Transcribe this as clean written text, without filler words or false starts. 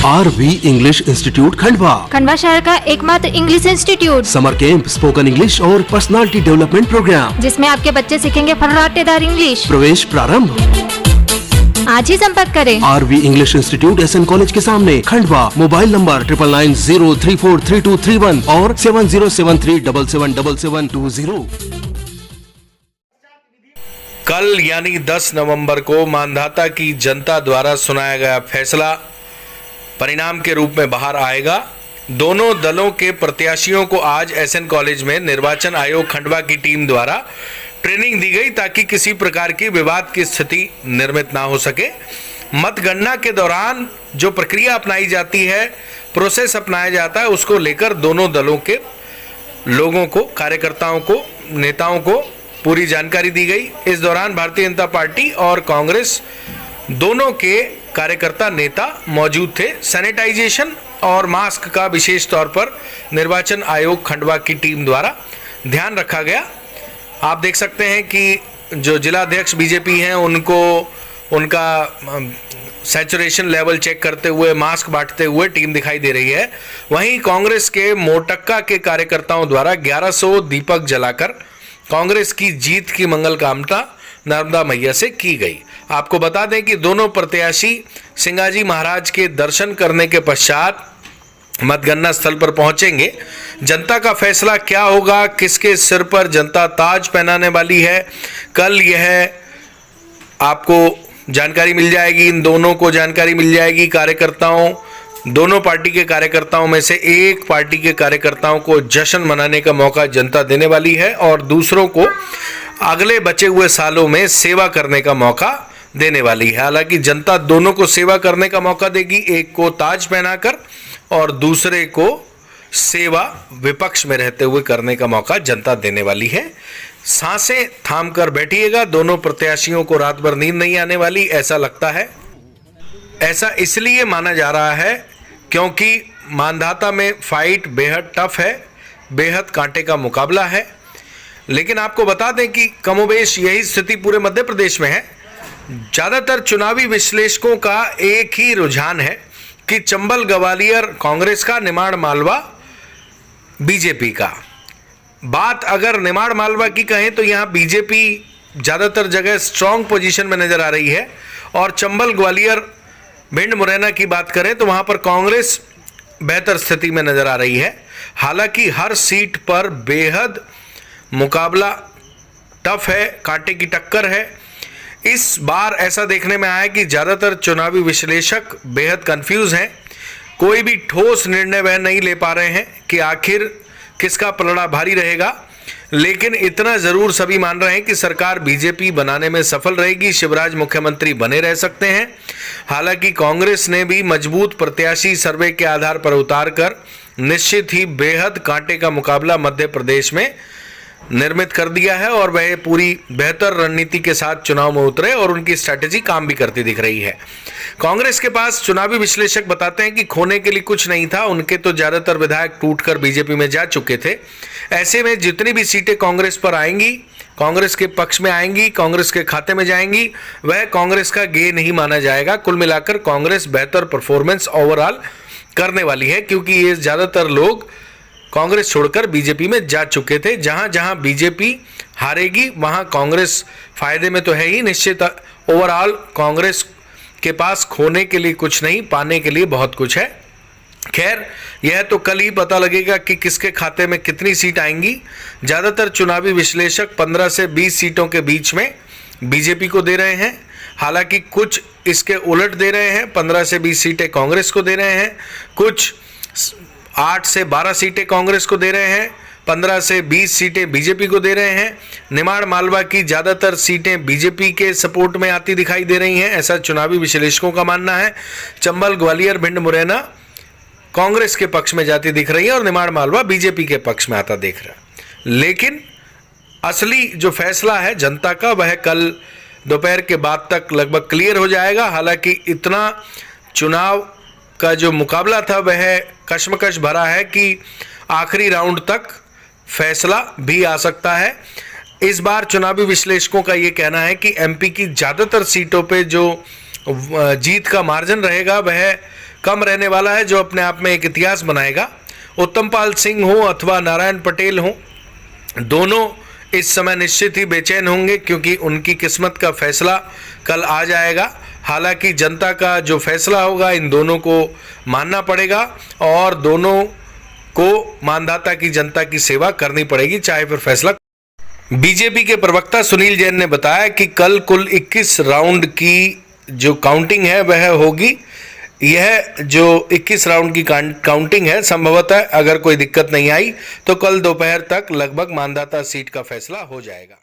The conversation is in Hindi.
RV English institute Khandwa. Khandwa शहर का एकमात्र English institute. Summer camp, spoken English और पर्सनालिटी डेवलपमेंट प्रोग्राम, जिसमें आपके बच्चे सीखेंगे फर्राटेदार इंग्लिश। प्रवेश प्रारंभ। आज ही संपर्क करें। RV English institute SN college के सामने, खंडवा। मोबाइल नंबर 9990343231 और 7073777720। कल यानी 10 नवंबर को मानधाता की जनता द्वारा सुनाया गया फैसला परिणाम के रूप में बाहर आएगा। दोनों दलों के प्रत्याशियों को आज SN कॉलेज में निर्वाचन आयोग खंडवा की टीम द्वारा ट्रेनिंग दी गई ताकि किसी प्रकार की विवाद की स्थिति निर्मित ना हो सके। मतगणना के दौरान जो प्रक्रिया अपनाई जाती है, प्रोसेस अपनाया जाता है, उसको लेकर दोनों दलों के लोगों को, कार्यकर्ताओं को, नेताओं को पूरी जानकारी दी गई। इस दौरान भारतीय जनता पार्टी और कांग्रेस दोनों के कार्यकर्ता नेता मौजूद थे। सैनिटाइजेशन और मास्क का विशेष तौर पर निर्वाचन आयोग खंडवा की टीम द्वारा ध्यान रखा गया। आप देख सकते हैं कि जो जिलाध्यक्ष बीजेपी हैं उनको उनका सैचुरेशन लेवल चेक करते हुए, मास्क बांटते हुए टीम दिखाई दे रही है। वहीं कांग्रेस के मोटक्का के कार्यकर्ताओं द्वारा 1100 दीपक जलाकर कांग्रेस की जीत की मंगल कामना नर्मदा मैया से की गई। आपको बता दें कि दोनों प्रत्याशी सिंगाजी महाराज के दर्शन करने के पश्चात मतगणना स्थल पर पहुंचेंगे। जनता का फैसला क्या होगा, किसके सिर पर जनता ताज पहनाने वाली है, कल यह आपको जानकारी मिल जाएगी। इन दोनों को जानकारी मिल जाएगी। कार्यकर्ताओं, दोनों पार्टी के कार्यकर्ताओं में से एक पार्टी के कार्यकर्ताओं को जश्न मनाने का मौका जनता देने वाली है और दूसरों को अगले बचे हुए सालों में सेवा करने का मौका देने वाली है। हालांकि जनता दोनों को सेवा करने का मौका देगी, एक को ताज पहनाकर और दूसरे को सेवा विपक्ष में रहते हुए करने का मौका जनता देने वाली है। सांसें थाम कर बैठिएगा। दोनों प्रत्याशियों को रात भर नींद नहीं आने वाली, ऐसा लगता है। ऐसा इसलिए माना जा रहा है क्योंकि मानधाता में फाइट बेहद टफ है, बेहद कांटे का मुकाबला है। लेकिन आपको बता दें कि कमोबेश यही स्थिति पूरे मध्य प्रदेश में है। ज़्यादातर चुनावी विश्लेषकों का एक ही रुझान है कि चंबल ग्वालियर कांग्रेस का, निमाड़ मालवा बीजेपी का। बात अगर निमाड़ मालवा की कहें तो यहाँ बीजेपी ज़्यादातर जगह स्ट्रांग पोजीशन में नज़र आ रही है और चंबल ग्वालियर भिंड मुरैना की बात करें तो वहाँ पर कांग्रेस बेहतर स्थिति में नज़र आ रही है। हालांकि हर सीट पर बेहद मुकाबला टफ है, कांटे की टक्कर है। इस बार ऐसा देखने में आया कि ज़्यादातर चुनावी विश्लेषक बेहद कंफ्यूज हैं। कोई भी ठोस निर्णय वह नहीं ले पा रहे हैं कि आखिर किसका पलड़ा भारी रहेगा। लेकिन इतना ज़रूर सभी मान रहे हैं कि सरकार बीजेपी बनाने में सफल रहेगी, शिवराज मुख्यमंत्री बने रह सकते हैं। हालांकि कांग्रेस ने भी मजबूत प्रत्याशी सर्वे के आधार पर उतारकर निश्चित ही बेहद कांटे का मुकाबला मध्य प्रदेश में निर्मित कर दिया है और वह पूरी बेहतर रणनीति के साथ चुनाव में उतरे और उनकी स्ट्रैटेजी काम भी करती दिख रही है। कांग्रेस के पास चुनावी विश्लेषक बताते हैं कि खोने के लिए कुछ नहीं था। उनके तो ज्यादातर विधायक टूटकर बीजेपी में जा चुके थे। ऐसे में जितनी भी सीटें कांग्रेस पर आएंगी, कांग्रेस के पक्ष में आएंगी, कांग्रेस के खाते में जाएंगी, वह कांग्रेस का गेन नहीं माना जाएगा। कुल मिलाकर कांग्रेस बेहतर परफॉर्मेंस ओवरऑल करने वाली है क्योंकि ये ज्यादातर लोग कांग्रेस छोड़कर बीजेपी में जा चुके थे। जहां जहां बीजेपी हारेगी वहां कांग्रेस फायदे में तो है ही। निश्चित ओवरऑल कांग्रेस के पास खोने के लिए कुछ नहीं, पाने के लिए बहुत कुछ है। खैर, यह तो कल ही पता लगेगा कि किसके खाते में कितनी सीट आएंगी। ज़्यादातर चुनावी विश्लेषक 15 से 20 सीटों के बीच में बीजेपी को दे रहे हैं। हालांकि कुछ इसके उलट दे रहे हैं, 15 से 20 सीटें कांग्रेस को दे रहे हैं, कुछ 8 से 12 सीटें कांग्रेस को दे रहे हैं, 15 से 20 सीटें बीजेपी को दे रहे हैं। निमाड़ मालवा की ज़्यादातर सीटें बीजेपी के सपोर्ट में आती दिखाई दे रही हैं, ऐसा चुनावी विश्लेषकों का मानना है। चंबल ग्वालियर भिंड मुरैना कांग्रेस के पक्ष में जाती दिख रही है और निमाड़ मालवा बीजेपी के पक्ष में आता दिख रहा है। लेकिन असली जो फैसला है जनता का, वह कल दोपहर के बाद तक लगभग क्लियर हो जाएगा। हालांकि इतना चुनाव का जो मुकाबला था वह कश्मकश भरा है कि आखिरी राउंड तक फैसला भी आ सकता है। इस बार चुनावी विश्लेषकों का ये कहना है कि एमपी की ज़्यादातर सीटों पे जो जीत का मार्जिन रहेगा वह कम रहने वाला है, जो अपने आप में एक इतिहास बनाएगा। उत्तमपाल सिंह हो अथवा नारायण पटेल हो, दोनों इस समय निश्चित ही बेचैन होंगे, क्योंकि उनकी किस्मत का फैसला कल आ जाएगा। हालांकि जनता का जो फैसला होगा इन दोनों को मानना पड़ेगा और दोनों को मानदाता की जनता की सेवा करनी पड़ेगी, चाहे फिर फैसला। बीजेपी के प्रवक्ता सुनील जैन ने बताया कि कल कुल 21 राउंड की जो काउंटिंग है वह होगी। यह जो 21 राउंड की काउंटिंग है, संभवतः अगर कोई दिक्कत नहीं आई तो कल दोपहर तक लगभग मानदाता सीट का फैसला हो जाएगा।